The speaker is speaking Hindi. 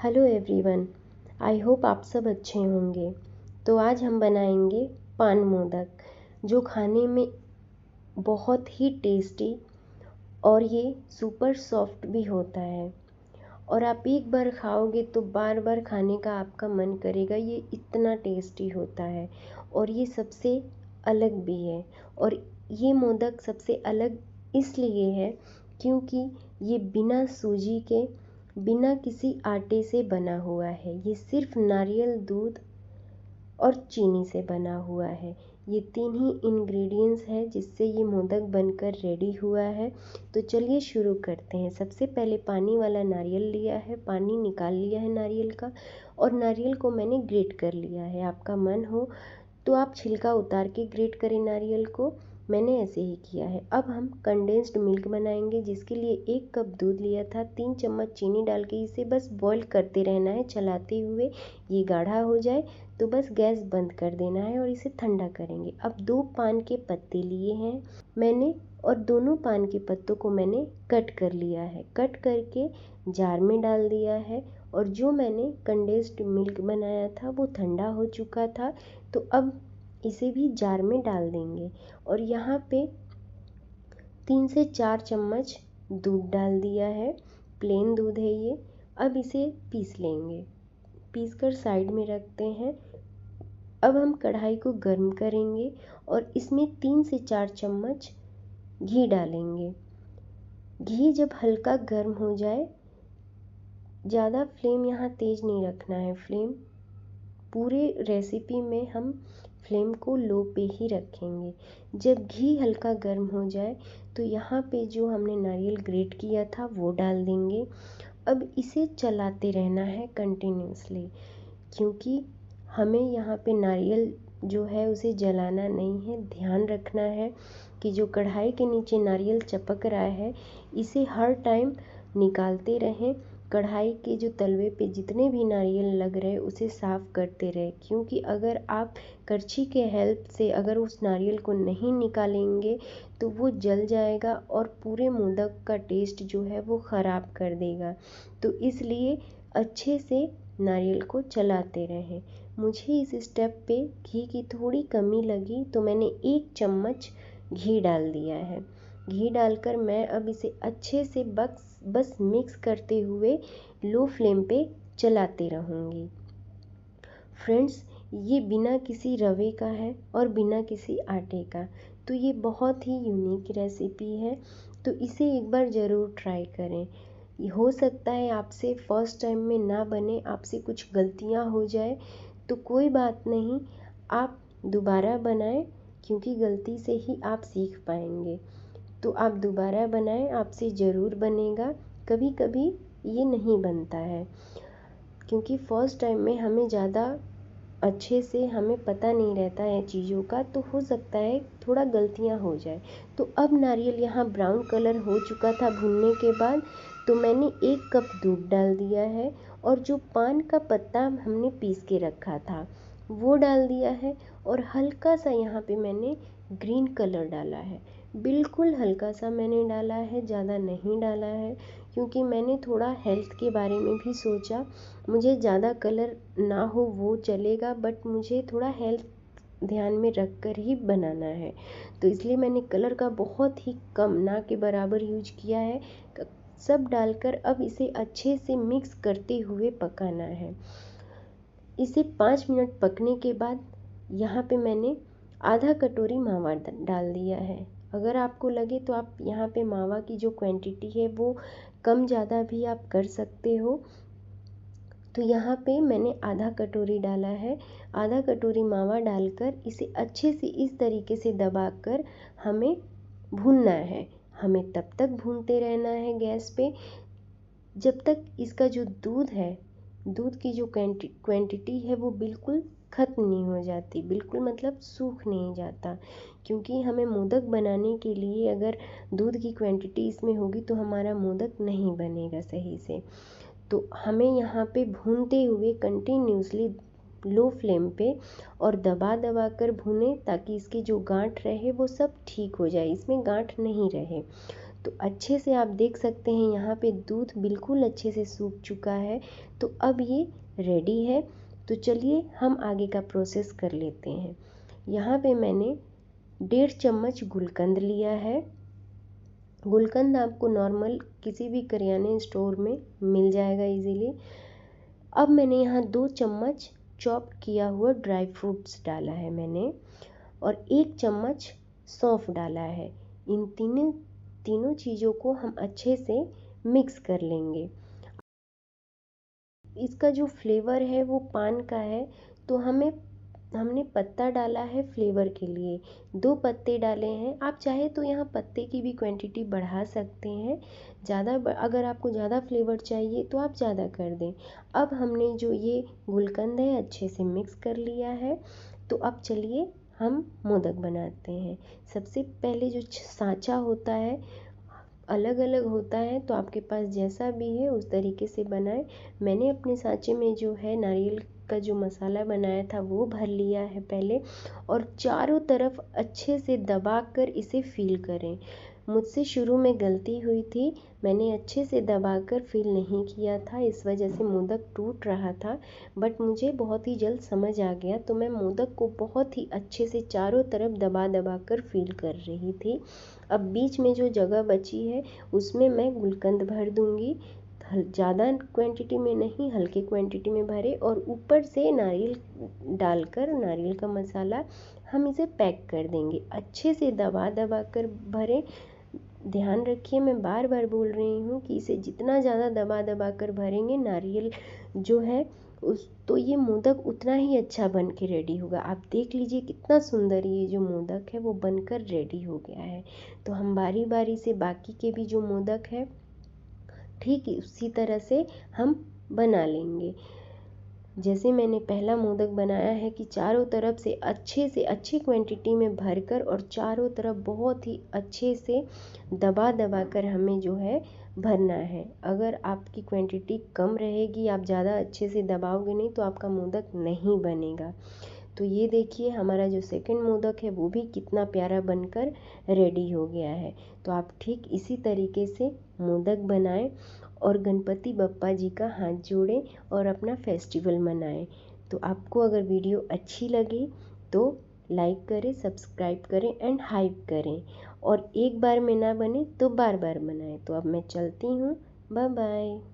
हेलो एवरीवन, आई होप आप सब अच्छे होंगे। तो आज हम बनाएंगे पान मोदक, जो खाने में बहुत ही टेस्टी और ये सुपर सॉफ्ट भी होता है। और आप एक बार खाओगे तो बार बार खाने का आपका मन करेगा, ये इतना टेस्टी होता है। और ये सबसे अलग भी है। और ये मोदक सबसे अलग इसलिए है क्योंकि ये बिना सूजी के, बिना किसी आटे से बना हुआ है। ये सिर्फ नारियल दूध और चीनी से बना हुआ है। ये तीन ही इंग्रेडिएंट्स है जिससे ये मोदक बनकर रेडी हुआ है। तो चलिए शुरू करते हैं। सबसे पहले पानी वाला नारियल लिया है, पानी निकाल लिया है नारियल का, और नारियल को मैंने ग्रेट कर लिया है। आपका मन हो तो आप छिलका उतार के ग्रेट करें नारियल को, मैंने ऐसे ही किया है। अब हम कंडेंस्ड मिल्क बनाएंगे, जिसके लिए 1 कप दूध लिया था, 3 चम्मच चीनी डाल के इसे बस बॉईल करते रहना है चलाते हुए। ये गाढ़ा हो जाए तो बस गैस बंद कर देना है और इसे ठंडा करेंगे। अब 2 पान के पत्ते लिए हैं मैंने, और दोनों पान के पत्तों को मैंने कट कर लिया है। कट करके जार में डाल दिया है। और जो मैंने कंडेंस्ड मिल्क बनाया था वो ठंडा हो चुका था, तो अब इसे भी जार में डाल देंगे। और यहाँ पे 3 से 4 चम्मच दूध डाल दिया है, प्लेन दूध है ये। अब इसे पीस लेंगे, पीस कर साइड में रखते हैं। अब हम कढ़ाई को गर्म करेंगे और इसमें 3 से 4 चम्मच घी डालेंगे। घी जब हल्का गर्म हो जाए, ज़्यादा फ्लेम यहाँ तेज़ नहीं रखना है। फ्लेम पूरे रेसिपी में हम फ्लेम को लो पे ही रखेंगे। जब घी हल्का गर्म हो जाए तो यहाँ पे जो हमने नारियल ग्रेट किया था वो डाल देंगे। अब इसे चलाते रहना है कंटिन्यूसली, क्योंकि हमें यहाँ पे नारियल जो है उसे जलाना नहीं है। ध्यान रखना है कि जो कढ़ाई के नीचे नारियल चपक रहा है, इसे हर टाइम निकालते रहें। कढ़ाई के जो तलवे पे जितने भी नारियल लग रहे उसे साफ़ करते रहे, क्योंकि अगर आप करछी के हेल्प से अगर उस नारियल को नहीं निकालेंगे तो वो जल जाएगा और पूरे मोदक का टेस्ट जो है वो ख़राब कर देगा। तो इसलिए अच्छे से नारियल को चलाते रहें। मुझे इस स्टेप पे घी की थोड़ी कमी लगी तो मैंने 1 चम्मच घी डाल दिया है। घी डालकर मैं अब इसे अच्छे से बस मिक्स करते हुए लो फ्लेम पे चलाते रहूँगी। फ्रेंड्स, ये बिना किसी रवे का है और बिना किसी आटे का, तो ये बहुत ही यूनिक रेसिपी है। तो इसे एक बार ज़रूर ट्राई करें। हो सकता है आपसे फर्स्ट टाइम में ना बने, आपसे कुछ गलतियाँ हो जाए, तो कोई बात नहीं, आप दोबारा बनाएं, क्योंकि गलती से ही आप सीख पाएंगे। तो आप दोबारा बनाएं, आपसे ज़रूर बनेगा। कभी कभी ये नहीं बनता है, क्योंकि फ़र्स्ट टाइम में हमें ज़्यादा अच्छे से हमें पता नहीं रहता है चीज़ों का, तो हो सकता है थोड़ा गलतियाँ हो जाए। तो अब नारियल यहाँ ब्राउन कलर हो चुका था भुनने के बाद, तो मैंने 1 कप दूध डाल दिया है और जो पान का पत्ता हमने पीस के रखा था वो डाल दिया है। और हल्का सा यहाँ पे मैंने ग्रीन कलर डाला है, बिल्कुल हल्का सा मैंने डाला है, ज़्यादा नहीं डाला है, क्योंकि मैंने थोड़ा हेल्थ के बारे में भी सोचा। मुझे ज़्यादा कलर ना हो वो चलेगा, बट मुझे थोड़ा हेल्थ ध्यान में रख कर ही बनाना है, तो इसलिए मैंने कलर का बहुत ही कम, ना के बराबर यूज किया है। सब डालकर अब इसे अच्छे से मिक्स करते हुए पकाना है। इसे 5 मिनट पकने के बाद यहाँ पे मैंने आधा कटोरी मावा डाल दिया है। अगर आपको लगे तो आप यहाँ पे मावा की जो क्वांटिटी है वो कम ज़्यादा भी आप कर सकते हो। तो यहाँ पे मैंने आधा कटोरी डाला है। आधा कटोरी मावा डालकर इसे अच्छे से इस तरीके से दबाकर हमें भूनना है। हमें तब तक भूनते रहना है गैस पे जब तक इसका जो दूध है, दूध की जो क्वांटिटी है वो बिल्कुल ख़त्म नहीं हो जाती, बिल्कुल मतलब सूख नहीं जाता। क्योंकि हमें मोदक बनाने के लिए अगर दूध की क्वांटिटी इसमें होगी तो हमारा मोदक नहीं बनेगा सही से। तो हमें यहाँ पे भूनते हुए कंटिन्यूसली लो फ्लेम पे और दबा दबा कर भूनें, ताकि इसकी जो गांठ रहे वो सब ठीक हो जाए, इसमें गांठ नहीं रहे। तो अच्छे से आप देख सकते हैं यहाँ पे दूध बिल्कुल अच्छे से सूख चुका है। तो अब ये रेडी है। तो चलिए हम आगे का प्रोसेस कर लेते हैं। यहाँ पे मैंने 1.5 चम्मच गुलकंद लिया है। गुलकंद आपको नॉर्मल किसी भी करियाने स्टोर में मिल जाएगा इजीली। अब मैंने यहाँ 2 चम्मच चॉप किया हुआ ड्राई फ्रूट्स डाला है मैंने, और 1 चम्मच सौंफ डाला है। इन तीनों चीज़ों को हम अच्छे से मिक्स कर लेंगे। इसका जो फ्लेवर है वो पान का है, तो हमने पत्ता डाला है फ्लेवर के लिए, 2 पत्ते डाले हैं। आप चाहे तो यहाँ पत्ते की भी क्वांटिटी बढ़ा सकते हैं। अगर आपको ज़्यादा फ्लेवर चाहिए तो आप ज़्यादा कर दें। अब हमने जो ये गुलकंद है अच्छे से मिक्स कर लिया है। तो अब चलिए हम मोदक बनाते हैं। सबसे पहले जो सांचा होता है अलग अलग होता है, तो आपके पास जैसा भी है उस तरीके से बनाएं। मैंने अपने सांचे में जो है नारियल का जो मसाला बनाया था वो भर लिया है पहले, और चारों तरफ अच्छे से दबाकर इसे फील करें। मुझसे शुरू में गलती हुई थी, मैंने अच्छे से दबाकर फील नहीं किया था, इस वजह से मोदक टूट रहा था। बट मुझे बहुत ही जल्द समझ आ गया, तो मैं मोदक को बहुत ही अच्छे से चारों तरफ दबा दबा कर फील कर रही थी। अब बीच में जो जगह बची है उसमें मैं गुलकंद भर दूंगी। ज़्यादा क्वांटिटी में नहीं, हल्के क्वांटिटी में भरे, और ऊपर से नारियल डालकर, नारियल का मसाला हम इसे पैक कर देंगे। अच्छे से दबा दबा कर भरें। ध्यान रखिए, मैं बार बार बोल रही हूँ कि इसे जितना ज़्यादा दबा दबा कर भरेंगे नारियल जो है तो ये मोदक उतना ही अच्छा बन के रेडी होगा। आप देख लीजिए कितना सुंदर ये जो मोदक है वो बनकर रेडी हो गया है। तो हम बारी बारी से बाकी के भी जो मोदक है ठीक उसी तरह से हम बना लेंगे। जैसे मैंने पहला मोदक बनाया है कि चारों तरफ से अच्छी क्वांटिटी में भरकर और चारों तरफ बहुत ही अच्छे से दबा दबा कर हमें जो है भरना है। अगर आपकी क्वांटिटी कम रहेगी, आप ज़्यादा अच्छे से दबाओगे नहीं, तो आपका मोदक नहीं बनेगा। तो ये देखिए हमारा जो सेकंड मोदक है वो भी कितना प्यारा बनकर रेडी हो गया है। तो आप ठीक इसी तरीके से मोदक बनाएं और गणपति बप्पा जी का हाथ जोड़ें और अपना फेस्टिवल मनाएं। तो आपको अगर वीडियो अच्छी लगी तो लाइक करें, सब्सक्राइब करें एंड हाइप करें, और एक बार में ना बने तो बार बार बनाएं। तो अब मैं चलती हूँ, बाय बाय।